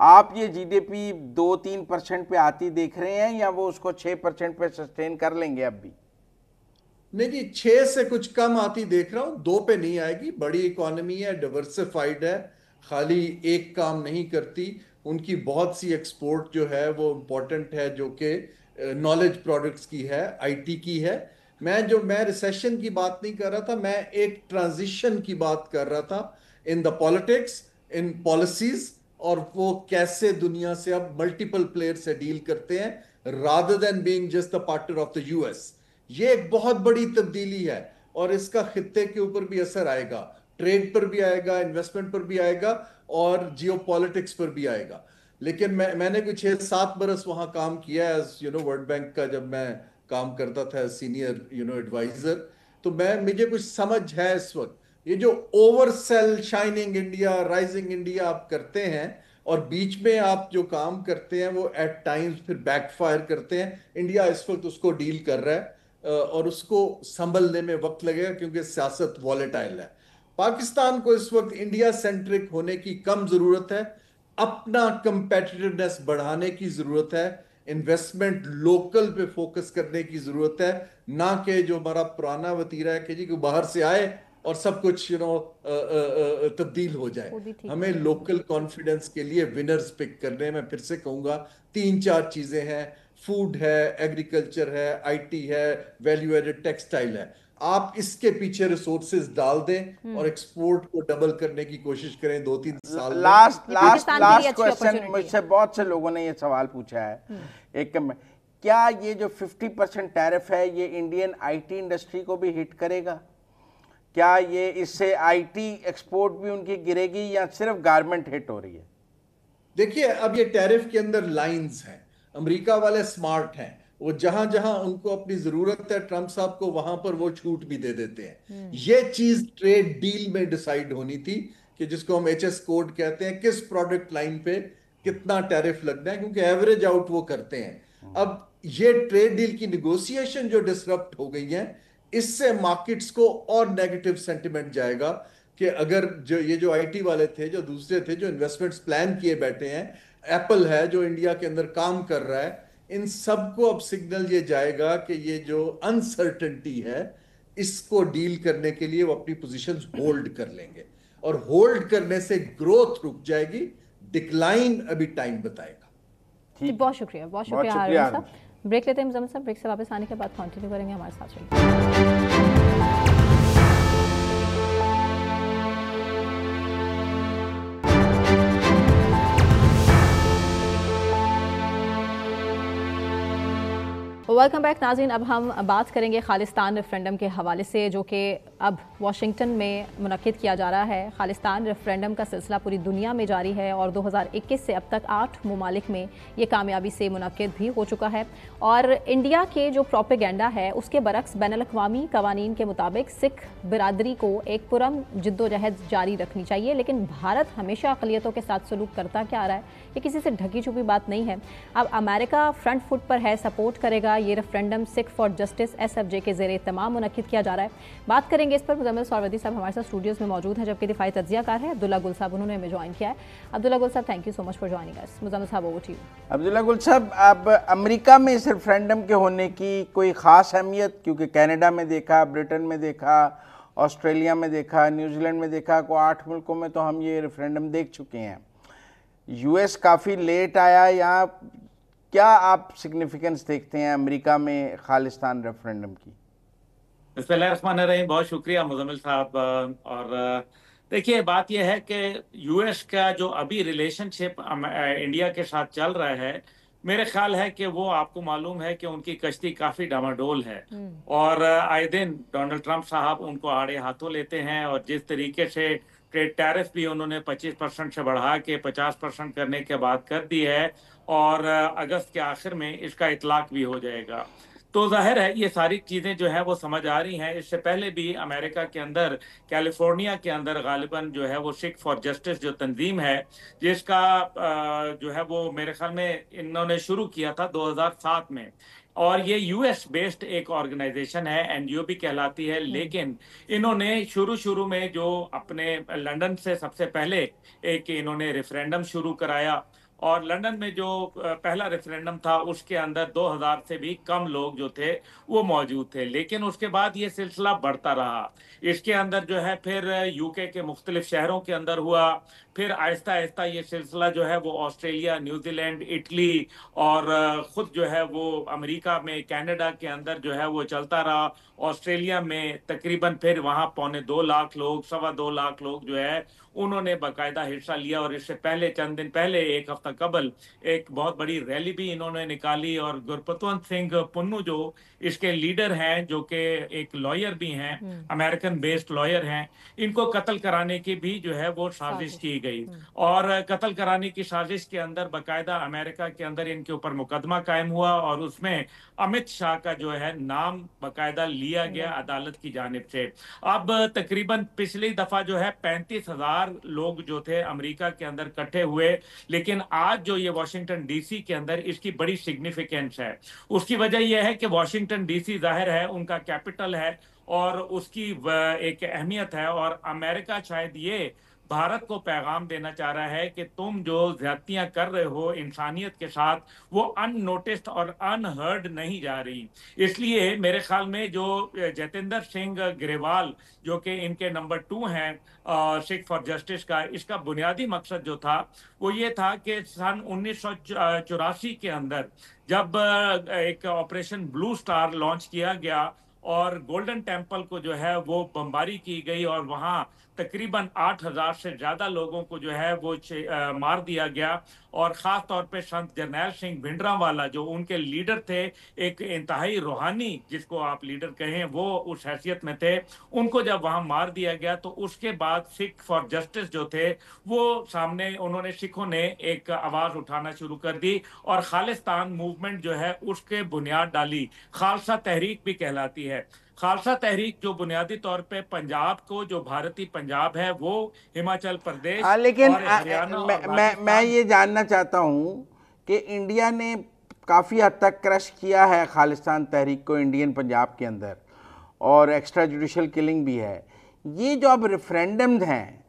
आप ये जीडीपी 2-3% पे आती देख रहे हैं, या वो उसको 6% पे सस्टेन कर लेंगे अब भी? नहीं जी, 6 से कुछ कम आती देख रहा हूं, 2 पे नहीं आएगी। बड़ी इकोनॉमी है, डिवर्सिफाइड है, खाली एक काम नहीं करती। उनकी बहुत सी एक्सपोर्ट जो है वो इम्पोर्टेंट है, जो कि नॉलेज प्रोडक्ट्स की है, आईटी की है। मैं रिसेशन की बात नहीं कर रहा था, मैं एक ट्रांजिशन की बात कर रहा था, in the politics, in policies, और वो कैसे दुनिया से अब मल्टीपल प्लेयर से डील करते हैं, rather than being just the partner of the US. ये एक बहुत बड़ी तब्दीली है, और इसका खित्ते के ऊपर भी असर आएगा, ट्रेड पर भी आएगा, इन्वेस्टमेंट पर भी आएगा, और जियो पॉलिटिक्स पर भी आएगा। लेकिन मैंने कुछ 6-7 बरस वहां काम किया है, वर्ल्ड बैंक का जब मैं काम करता था सीनियर एडवाइजर, तो मुझे कुछ समझ है इस वक्त। ये जो over cell shining India, rising India आप करते हैं और बीच में आप जो काम करते हैं वो एट टाइम्स फिर बैकफायर करते हैं। इंडिया इस वक्त उसको डील कर रहा है और उसको संभलने में वक्त लगेगा क्योंकि सियासत वॉलेटाइल है। पाकिस्तान को इस वक्त इंडिया सेंट्रिक होने की कम जरूरत है, अपना कंपेटिटिवनेस बढ़ाने की जरूरत है, इन्वेस्टमेंट लोकल पे फोकस करने की जरूरत है, ना कि जो हमारा पुराना वतीरा है कि जी को बाहर से आए और सब कुछ तब्दील हो जाए। वो भी ठीक हमें है। लोकल कॉन्फिडेंस के लिए विनर्स पिक करने हैं। मैं फिर से कहूंगा 3-4 चीजें हैं, फूड है, एग्रीकल्चर है, आईटी है, वैल्यू एडेड टेक्सटाइल है। आप इसके पीछे रिसोर्सेज डाल दें और एक्सपोर्ट को डबल करने की कोशिश करें 2-3 साल में। लास्ट ये लास्ट पाकिस्तान के लिए लास्ट अच्छी क्वेश्चन अपॉर्चुनिटी मुझसे है। बहुत से लोगों ने ये सवाल पूछा है एक में, क्या ये जो 50% टैरिफ है ये इंडियन आईटी इंडस्ट्री को भी हिट करेगा? क्या ये इससे आईटी एक्सपोर्ट भी उनकी गिरेगी या सिर्फ गारमेंट हिट हो रही है? देखिए, अब ये टैरिफ के अंदर लाइंस हैं। अमेरिका वाले स्मार्ट हैं, वो जहां जहां उनको अपनी जरूरत है ट्रंप साहब को वहां पर वो छूट भी दे देते हैं। ये चीज ट्रेड डील में डिसाइड होनी थी कि जिसको हम एचएस कोड कहते हैं, किस प्रोडक्ट लाइन पे कितना टैरिफ लगना है, क्योंकि एवरेज आउट वो करते हैं। अब ये ट्रेड डील की निगोशिएशन जो डिसरप्ट हो गई है, इससे मार्केट्स को और नेगेटिव सेंटिमेंट जाएगा कि अगर जो ये जो आईटी वाले थे, जो दूसरे थे, जो इन्वेस्टमेंट्स प्लान किए बैठे हैं, एप्पल है जो इंडिया के अंदर काम कर रहा है, इन सबको अब सिग्नल ये जाएगा कि ये जो अनसर्टेनिटी है इसको डील करने के लिए वो अपनी पोजीशंस होल्ड कर लेंगे और होल्ड करने से ग्रोथ रुक जाएगी, डिक्लाइन अभी टाइम बताएगा। जी, बहुत शुक्रिया, बहुत शुक्रिया शुक्रिया हारून हारून साहब। ब्रेक लेते हैं मुजम्मिल साहब, ब्रेक से वापस आने के बाद कंटिन्यू करेंगे, हमारे साथ रहिए। वेलकम बैक नाज़रीन। अब हम बात करेंगे खालिस्तान रेफरेंडम के हवाले से, जो कि अब वाशिंगटन में मुनक्किद किया जा रहा है। खालिस्तान रेफरेंडम का सिलसिला पूरी दुनिया में जारी है और 2021 से अब तक 8 ममालिक में ये कामयाबी से मुनक्किद भी हो चुका है। और इंडिया के जो प्रोपेगेंडा है उसके बरक्स बैनुल-अक़वामी कवानीन के मुताबिक सिख बिरादरी को एक पुरअमन जिद्दोजहद जारी रखनी चाहिए, लेकिन भारत हमेशा अक़लियतों के साथ सलूक करता क्या आ रहा है, ये किसी से ढकी छुपी बात नहीं है। अब अमेरिका फ्रंट फुट पर है, सपोर्ट करेगा। ये referendum Sikh for justice SFJ के ज़ेरे तमाम मुनक्किद किया जा रहा है। बात करेंगे इस पर। मुजम्मिल सौरवदी साहब हमारे साथ स्टूडियोज़ में मौजूद हैं, जबकि दिफाई तज्ज़ियाकार है अब्दुल्ला गुल साहब, उन्होंने हमें ज्वाइन किया है। अब्दुल्ला गुल साहब, thank you so much for joining us. Muzammil साहब, ओवर टू यू। अब्दुल्ला गुल साहब, अब अमेरिका में इस रेफरेंडम के होने की कोई ख़ास अहमियत, क्योंकि कनाडा में देखा, ब्रिटेन में देखा, ऑस्ट्रेलिया में देखा, न्यूजीलैंड में देखा, को 8 मुल्कों में तो हम ये रेफरेंडम देख चुके हैं। यूएस काफ़ी लेट आया, यहाँ क्या आप सिग्निफिकेंस देखते हैं अमेरिका में खालिस्तान रेफरेंडम की? बिस्मिल्लाहिर्रहमानिर्रहीम। बहुत शुक्रिया मुजम्मिल साहब। और देखिए, बात यह है कि यूएस का जो अभी रिलेशनशिप इंडिया के साथ चल रहा है, मेरे ख्याल है कि वो आपको मालूम है कि उनकी कश्ती काफ़ी डामाडोल है और आए दिन डोनाल्ड ट्रंप साहब उनको आड़े हाथों लेते हैं। और जिस तरीके से ट्रेड टैरिफ भी उन्होंने 25% से बढ़ा के 50% करने के बाद कर दी है और अगस्त के आखिर में इसका इतलाक भी हो जाएगा। तो जाहिर है ये सारी चीज़ें जो है वो समझ आ रही हैं। इससे पहले भी अमेरिका के अंदर, कैलिफोर्निया के अंदर गालिबन जो है वो सिख फॉर जस्टिस जो तंजीम है, जिसका जो है वो मेरे ख्याल में इन्होंने शुरू किया था 2007 में, और ये यूएस बेस्ड एक ऑर्गेनाइजेशन है, एनजीओ भी कहलाती है। लेकिन इन्होंने शुरू में जो अपने लंदन से सबसे पहले एक इन्होंने रेफरेंडम शुरू कराया और लंदन में जो पहला रेफरेंडम था उसके अंदर 2000 से भी कम लोग जो थे वो मौजूद थे। लेकिन उसके बाद ये सिलसिला बढ़ता रहा। इसके अंदर जो है फिर यूके के मुख्तलिफ शहरों के अंदर हुआ, फिर आहिस्ता आहिस्ता ये सिलसिला जो है वो ऑस्ट्रेलिया, न्यूजीलैंड, इटली और खुद जो है वो अमेरिका में, कनाडा के अंदर जो है वो चलता रहा। ऑस्ट्रेलिया में तकरीबन फिर वहाँ 2.25 लाख लोग, 2.25 लाख लोग जो है उन्होंने बाकायदा हिस्सा लिया। और इससे पहले चंद दिन पहले, एक हफ्ता अर्सा कबल एक बहुत बड़ी रैली भी इन्होंने निकाली, और गुरपतवंत सिंह पुन्नू जो इसके लीडर हैं, जो कि एक लॉयर भी हैं, अमेरिकन बेस्ड लॉयर हैं, इनको कत्ल कराने की भी जो है वो साजिश की गई। और कत्ल कराने की साजिश के अंदर बाकायदा अमेरिका के अंदर इनके ऊपर मुकदमा कायम हुआ, और उसमें अमित शाह का जो है नाम बाकायदा लिया गया अदालत की जानिब से। अब तकरीबन पिछली दफा जो है 35,000 लोग जो थे अमेरिका के अंदर इकट्ठे हुए, लेकिन आज जो ये वॉशिंगटन डीसी के अंदर इसकी बड़ी सिग्निफिकेंस है। उसकी वजह यह है कि वॉशिंगटन डीसी जाहिर है उनका कैपिटल है और उसकी एक अहमियत है, और अमेरिका शायद ये भारत को पैगाम देना चाह रहा है कि तुम जो ज्यादतियां कर रहे हो इंसानियत के साथ, वो अननोटिस्ड और अनहर्ड नहीं जा रही। इसलिए मेरे ख्याल में जो जतेंद्र सिंह ग्रेवाल जो कि इनके नंबर 2 हैं सिख फॉर जस्टिस का, इसका बुनियादी मकसद जो था वो ये था कि सन 1984 के अंदर जब एक ऑपरेशन ब्लू स्टार लॉन्च किया गया और गोल्डन टेम्पल को जो है वो बमबारी की गई, और वहां तकरीबन 8,000 से ज्यादा लोगों को जो है वो मार दिया गया, और खास तौर पे संत जरनैल सिंह भिंडरांवाला जो उनके लीडर थे, एक इंतहाई रूहानी जिसको आप लीडर कहें, वो उस हैसियत में थे, उनको जब वहां मार दिया गया तो उसके बाद सिख फॉर जस्टिस जो थे वो सामने, उन्होंने सिखों ने एक आवाज उठाना शुरू कर दी और खालिस्तान मूवमेंट जो है उसके बुनियाद डाली। खालसा तहरीक भी कहलाती है। खालसा तहरीक जो बुनियादी तौर पे पंजाब को, जो भारतीय पंजाब है वो हिमाचल प्रदेश लेकिन और हरियाणा मैं ये जानना चाहता हूँ कि इंडिया ने काफ़ी हद तक क्रश किया है खालिस्तान तहरीक को इंडियन पंजाब के अंदर, और एक्स्ट्रा जुडिशल किलिंग भी है। ये जो अब रेफरेंडम्स हैं,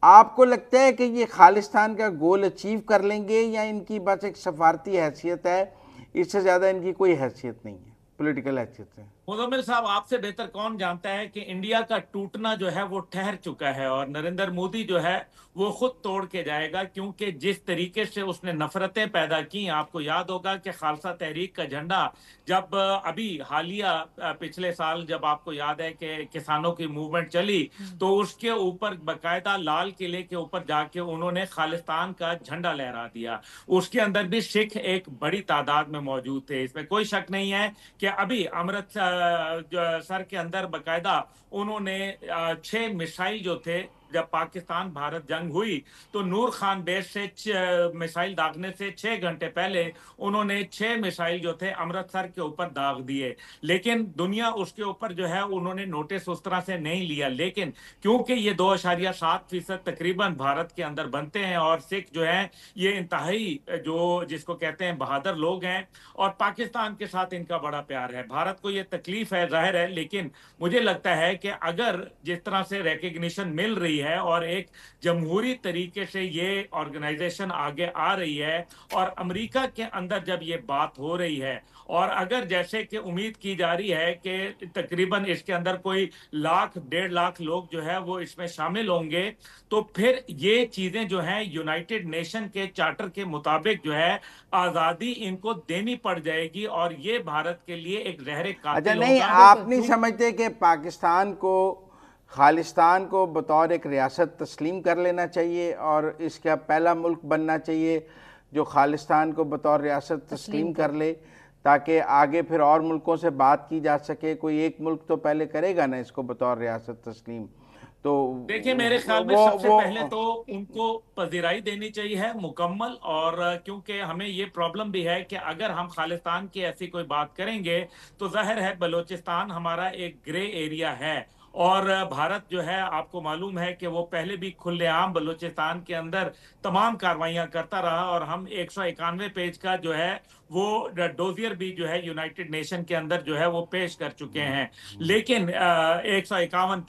आपको लगता है कि ये खालिस्तान का गोल अचीव कर लेंगे, या इनकी बस एक सफारती हैसियत है, इससे ज़्यादा इनकी कोई हैसियत नहीं है, पॉलिटिकल हैसियत है? मुजम्मिल साहब, आपसे बेहतर कौन जानता है कि इंडिया का टूटना जो है वो ठहर चुका है, और नरेंद्र मोदी जो है वो खुद तोड़ के जाएगा, क्योंकि जिस तरीके से उसने नफरतें पैदा की। आपको याद होगा कि खालसा तहरीक का झंडा जब अभी हालिया पिछले साल, जब आपको याद है कि किसानों की मूवमेंट चली, तो उसके ऊपर बाकायदा लाल किले के ऊपर जाके उन्होंने खालिस्तान का झंडा लहरा दिया। उसके अंदर भी सिख एक बड़ी तादाद में मौजूद थे, इसमें कोई शक नहीं है कि अभी अमृतसर के अंदर बाकायदा उन्होंने 6 मिसाइल जो थे, जब पाकिस्तान भारत जंग हुई तो नूर खान बेस से मिसाइल दागने से 6 घंटे पहले उन्होंने 6 मिसाइल जो थे अमृतसर के ऊपर दाग दिए, लेकिन दुनिया उसके ऊपर जो है उन्होंने नोटिस उस तरह से नहीं लिया। लेकिन क्योंकि ये 2.7% तकरीबन भारत के अंदर बनते हैं, और सिख जो हैं ये इंतहाई जो जिसको कहते हैं बहादुर लोग हैं, और पाकिस्तान के साथ इनका बड़ा प्यार है। भारत को ये तकलीफ है जाहिर है, लेकिन मुझे लगता है कि अगर जिस तरह से रिकग्निशन मिल रही है और एक जमहूरी तरीके से ये ऑर्गेनाइजेशन आगे आ रही है, और अमेरिका के अंदर जब ये बात हो रही है, और अगर जैसे कि उम्मीद की जा रही है कि तकरीबन इसके अंदर कोई 1.5 लाख लोग जो है वो इसमें शामिल होंगे, तो फिर ये चीजें जो हैं यूनाइटेड नेशन के चार्टर के मुताबिक जो है आजादी इनको देनी पड़ जाएगी, और ये भारत के लिए एक जहर कातिल अच्छा, नहीं, आप नहीं समझते कि पाकिस्तान को खालिस्तान को बतौर एक रियासत तस्लीम कर लेना चाहिए, और इसका पहला मुल्क बनना चाहिए जो खालिस्तान को बतौर रियासत तस्लीम कर ले, ताकि आगे फिर और मुल्कों से बात की जा सके? कोई एक मुल्क तो पहले करेगा ना इसको बतौर रियासत तस्लीम। तो देखिए, मेरे ख्याल में सबसे पहले तो उनको पजीराई देनी चाहिए है मुकम्मल, और क्योंकि हमें ये प्रॉब्लम भी है कि अगर हम खालिस्तान की ऐसी कोई बात करेंगे तो जाहिर है बलूचिस्तान हमारा एक ग्रे एरिया है, और भारत जो है आपको मालूम है कि वो पहले भी खुलेआम बलूचिस्तान के अंदर तमाम कार्रवाइयां करता रहा, और हम 191 पेज का जो है वो डोजियर भी जो है यूनाइटेड नेशन के अंदर जो है वो पेश कर चुके हैं, लेकिन 151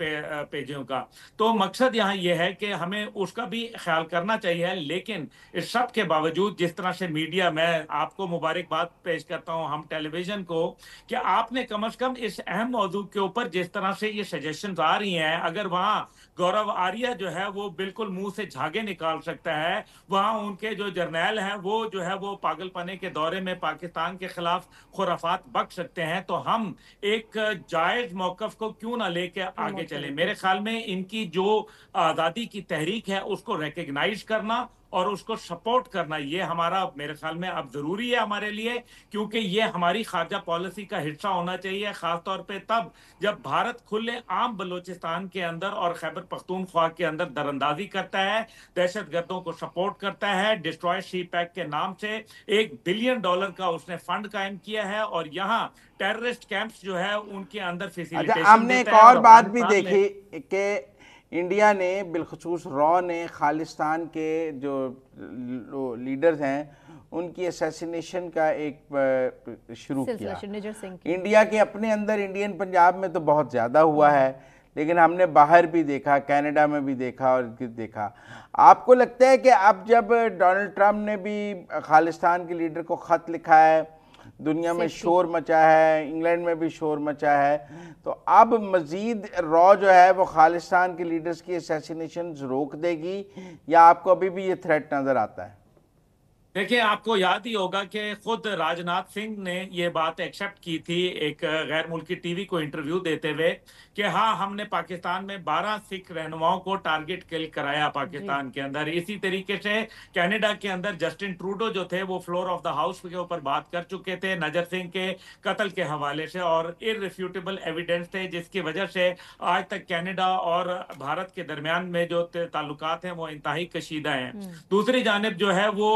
पेजों का। तो मकसद यहाँ ये है कि हमें उसका भी ख्याल करना चाहिए, लेकिन इस सब के बावजूद जिस तरह से मीडिया, मैं आपको मुबारकबाद पेश करता हूँ हम टेलीविजन को, कि आपने कम से कम इस अहम मौजू के ऊपर जिस तरह से ये सजेशंस आ रही हैं, अगर वहाँ गौरव आर्या जो है वो बिल्कुल मुंह से झागे निकाल सकता है, वहाँ उनके जो जर्नैल हैं वो जो है वो पागलपने के दौरे में पाकिस्तान के खिलाफ खुराफात बक सकते हैं, तो हम एक जायज मौकफ को क्यों ना लेके आगे चले। मेरे ख्याल में इनकी जो आज़ादी की तहरीक है उसको रिकग्नाइज करना और उसको सपोर्ट करना, ये हमारा मेरे ख्याल में अब जरूरी है हमारे लिए, क्योंकि ये हमारी खारजा पॉलिसी का हिस्सा होना चाहिए, खासतौर पे तब जब भारत खुले आम बलूचिस्तान के अंदर और खैबर पख्तूनख्वा के अंदर दरअंदाजी करता है, दहशतगर्दों को सपोर्ट करता है। डिस्ट्रॉय शी पैक के नाम से $1 बिलियन का उसने फंड कायम किया है और यहाँ टेररिस्ट कैंप्स जो है उनके अंदर अच्छा, फैसिलिटेशन हमने एक देता है। और बात भी अफगानिस्तान में देखी कि इंडिया ने बिलखसूस रॉ ने खालिस्तान के जो लीडर्स हैं उनकी असैसिनेशन का एक शुरू सिलसिला किया। निजर सिंह की। इंडिया के अपने अंदर, इंडियन पंजाब में तो बहुत ज़्यादा हुआ है, लेकिन हमने बाहर भी देखा, कनाडा में भी देखा और देखा। आपको लगता है कि अब जब डोनाल्ड ट्रंप ने भी खालिस्तान के लीडर को ख़त लिखा है, दुनिया में शोर मचा है, इंग्लैंड में भी शोर मचा है, तो अब मज़ीद रॉ जो है वो खालिस्तान के लीडर्स की असैसिनेशन रोक देगी या आपको अभी भी ये थ्रेट नज़र आता है? देखिए, आपको याद ही होगा कि खुद राजनाथ सिंह ने ये बात एक्सेप्ट की थी एक गैर मुल्की टीवी को इंटरव्यू देते हुए कि हाँ, हमने पाकिस्तान में 12 सिख रहनुमाओं को टारगेट किल कराया पाकिस्तान के अंदर। इसी तरीके से कनाडा के अंदर जस्टिन ट्रूडो जो थे वो फ्लोर ऑफ द हाउस के ऊपर बात कर चुके थे नजर सिंह के कत्ल के हवाले से, और इररिफ्यूटेबल एविडेंस थे जिसकी वजह से आज तक कनाडा और भारत के दरमियान में जो ताल्लुकात हैं वो इंतहाई कशीदा हैं। दूसरी जानिब जो है वो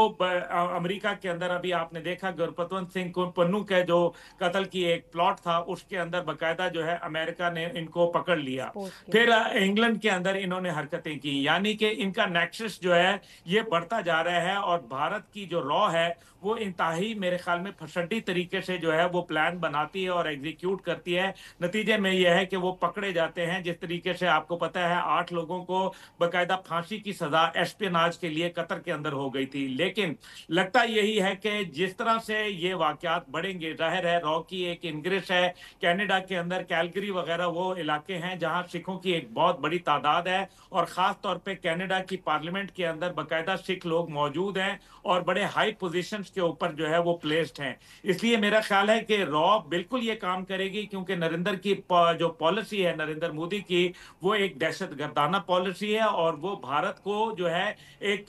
अमेरिका के अंदर अभी आपने देखा गुरपतवंत सिंह पन्नू के जो कत्ल की एक प्लॉट था उसके अंदर बकायदा जो है अमेरिका ने इनको पकड़ लिया। फिर इंग्लैंड के अंदर इन्होंने हरकतें की, यानी कि इनका नेक्सस जो है ये बढ़ता जा रहा है और भारत की जो रॉ है वो इंतहाई मेरे ख्याल में फसड्डी तरीके से जो है वो प्लान बनाती है और एग्जीक्यूट करती है। नतीजे में यह है कि वो पकड़े जाते हैं। जिस तरीके से आपको पता है 8 लोगों को बकायदा फांसी की सजा एस्पियोनाज के लिए कतर के अंदर हो गई थी। लेकिन लगता यही है कि जिस तरह से ये वाकयात बढ़ेंगे, जाहिर है रॉ की एक इंग्रेस है कनाडा के अंदर, कैलगरी वगैरह वो इलाके हैं जहां सिखों की एक बहुत बड़ी तादाद है और खास तौर पे कनाडा की पार्लियामेंट के अंदर बकायदा सिख लोग मौजूद हैं और बड़े हाई पोजीशंस के ऊपर जो है वो प्लेस्ड हैं। इसलिए मेरा ख्याल है कि रॉ बिल्कुल ये काम करेगी, क्योंकि नरेंद्र की जो पॉलिसी है नरेंद्र मोदी की वो एक दहशत गर्दाना पॉलिसी है और वो भारत को जो है एक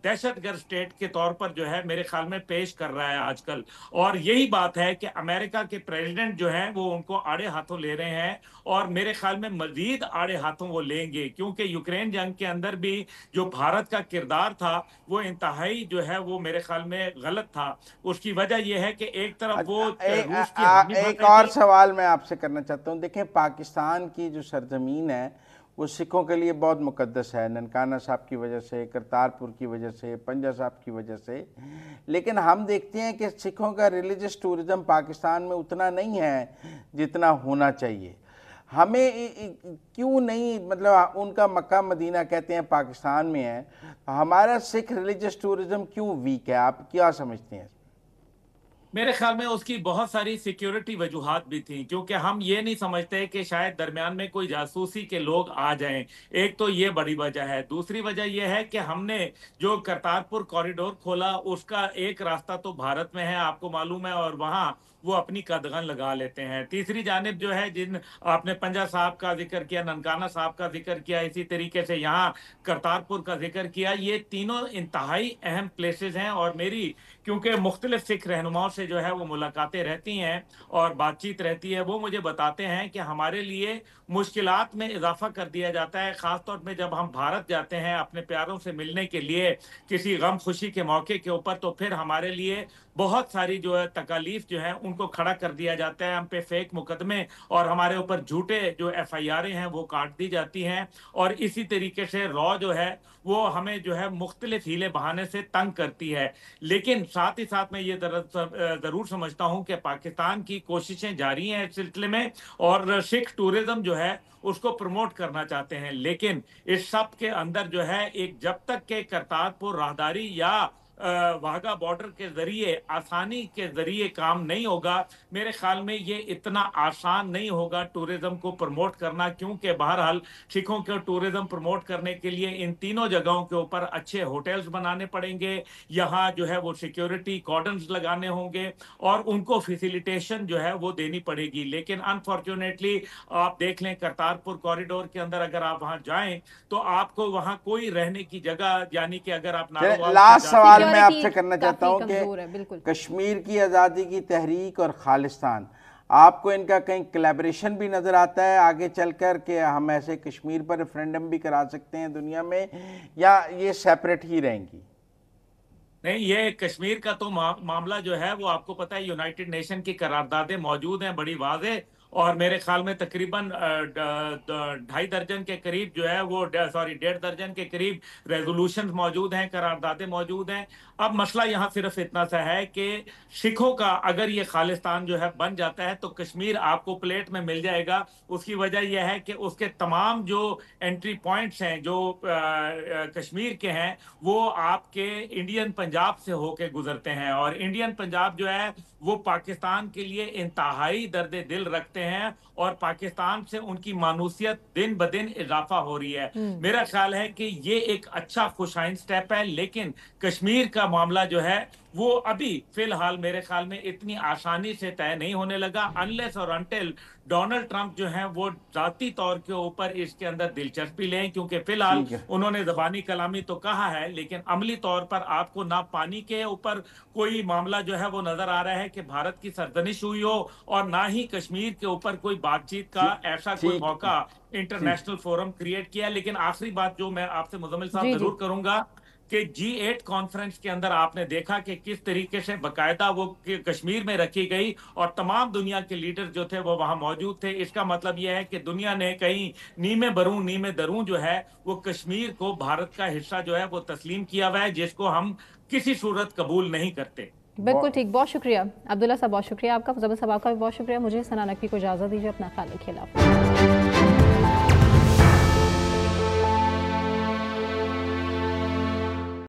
दहशतगर्द स्टेट के तौर पर जो है मेरे ख्याल में पेश कर रहा है आजकल। और यही बात है कि अमेरिका के प्रेसिडेंट जो है वो उनको आड़े हाथों ले रहे हैं और मेरे ख्याल में मजीद आड़े हाथों वो लेंगे, क्योंकि यूक्रेन जंग के अंदर भी जो भारत का किरदार था वो इंतहाई जो है वो मेरे ख्याल में गलत था। उसकी वजह यह है कि एक तरफ वो रूस की हामी बन एक रही और थी। सवाल मैं आपसे करना चाहता हूँ। देखें, पाकिस्तान की जो सरजमीन है वो सिखों के लिए बहुत मुकद्दस है, ननकाना साहब की वजह से, करतारपुर की वजह से, पंजा साहब की वजह से। लेकिन हम देखते हैं कि सिखों का रिलीजियस टूरिज़्म पाकिस्तान में उतना नहीं है जितना होना चाहिए। हमें क्यों नहीं, मतलब उनका मक्का मदीना कहते हैं पाकिस्तान में है, हमारा सिख रिलीजियस टूरिज़्म क्यों वीक है? आप क्या समझते हैं? मेरे ख्याल में उसकी बहुत सारी सिक्योरिटी वजूहात भी थी, क्योंकि हम ये नहीं समझते कि शायद दरमियान में कोई जासूसी के लोग आ जाएं। एक तो ये बड़ी वजह है। दूसरी वजह यह है कि हमने जो करतारपुर कॉरिडोर खोला उसका एक रास्ता तो भारत में है, आपको मालूम है, और वहां वो अपनी कदगन लगा लेते हैं। तीसरी जानिब जो है, जिन आपने पंजा साहब का जिक्र किया, ननकाना साहब का जिक्र किया, इसी तरीके से यहाँ करतारपुर का जिक्र किया, ये तीनों इंतहाई अहम प्लेसेस हैं। और मेरी क्योंकि मुख्तलिफ सिख रहनुमाओं से जो है वो मुलाकातें रहती हैं और बातचीत रहती है, वो मुझे बताते हैं कि हमारे लिए मुश्किलात में इजाफा कर दिया जाता है, ख़ासतौर पे जब हम भारत जाते हैं अपने प्यारों से मिलने के लिए किसी गम खुशी के मौके के ऊपर, तो फिर हमारे लिए बहुत सारी जो है तकालीफ जो है उनको खड़ा कर दिया जाता है, हम पे फेक मुकदमे और हमारे ऊपर झूठे जो FIR हैं वो काट दी जाती हैं। और इसी तरीके से रॉ जो है वो हमें जो है मुख्तलिफ हीले बहाने से तंग करती है। लेकिन साथ ही साथ मैं ये जरूर समझता हूँ कि पाकिस्तान की कोशिशें जारी हैं इस सिलसिले में और सिख टूरिज्म जो है उसको प्रमोट करना चाहते हैं। लेकिन इस सब के अंदर जो है एक जब तक के करतारपुर राहदारी या वाघा बॉर्डर के जरिए, आसानी के जरिए काम नहीं होगा। मेरे ख्याल में ये इतना आसान नहीं होगा टूरिज्म को प्रमोट करना, क्योंकि बहरहाल सिखों को टूरिज्म प्रमोट करने के लिए इन तीनों जगहों के ऊपर अच्छे होटल्स बनाने पड़ेंगे, यहाँ जो है वो सिक्योरिटी कॉर्डन्स लगाने होंगे और उनको फैसिलिटेशन जो है वो देनी पड़ेगी। लेकिन अनफॉर्चुनेटली आप देख लें, करतारपुर कॉरिडोर के अंदर अगर आप वहां जाएं तो आपको वहां कोई रहने की जगह, यानी कि अगर आप लास्ट सवाल मैं आपसे करना चाहता हूं कि कि कश्मीर की आज़ादी की तहरीक और खालिस्तान, आपको इनका कहीं कोलैबोरेशन भी नज़र आता है आगे चलकर कि हम ऐसे कश्मीर पर रेफरेंडम भी करा सकते हैं दुनिया में, या ये सेपरेट ही रहेंगी? नहीं, ये कश्मीर का तो मामला जो है वो आपको पता है, यूनाइटेड नेशन की करारदादें मौजूद हैं बड़ी वाज़ेह, और मेरे ख्याल में तकरीबन 2.5 दर्जन के करीब जो है वो, सॉरी 1.5 दर्जन के करीब रेजोल्यूशन मौजूद हैं, करारदादें मौजूद हैं। अब मसला यहाँ सिर्फ इतना सा है कि सिखों का अगर ये खालिस्तान जो है बन जाता है तो कश्मीर आपको प्लेट में मिल जाएगा। उसकी वजह यह है कि उसके तमाम जो एंट्री पॉइंट्स हैं जो कश्मीर के हैं वो आपके इंडियन पंजाब से होके गुजरते हैं, और इंडियन पंजाब जो है वो पाकिस्तान के लिए इंतहाई दर्द दिल रखते हैं, और पाकिस्तान से उनकी मानूसियत दिन ब दिन इजाफा हो रही है। मेरा ख्याल है कि ये एक अच्छा खुशाइन स्टेप है, लेकिन कश्मीर का मामला जो है वो अभी फिलहाल मेरे ख्याल में इतनी आसानी से तय नहीं होने लगा, अनलेस और अनटिल डोनाल्ड ट्रंप जो है वो जाती तौर के ऊपर इसके अंदर दिलचस्पी लें, क्योंकि फिलहाल उन्होंने ज़बानी कलामी तो कहा है लेकिन अमली तौर पर आपको ना पानी के ऊपर कोई मामला जो है वो नजर आ रहा है कि भारत की सरजनिश हुई हो, और ना ही कश्मीर के ऊपर कोई बातचीत का ऐसा कोई मौका इंटरनेशनल फोरम क्रिएट किया। लेकिन आखिरी बात जो मैं आपसे मुजम्मिल साहब जरूर करूंगा कि G8 कॉन्फ्रेंस के अंदर आपने देखा कि किस तरीके से बकायदा वो कश्मीर में रखी गई और तमाम दुनिया के लीडर जो थे वो वहां मौजूद थे। इसका मतलब यह है कि दुनिया ने कहीं नीमे बरूं नीमे दरूं जो है वो कश्मीर को भारत का हिस्सा जो है वो तस्लीम किया हुआ है, जिसको हम किसी सूरत कबूल नहीं करते। बिल्कुल ठीक, बहुत शुक्रिया अब्दुल्ला साहब, बहुत शुक्रिया आपका, मुजम्मिल साहब आपका भी बहुत शुक्रिया। मुझे सना नकवी को इजाज़त दीजिए, अपना ख्याल रखिए।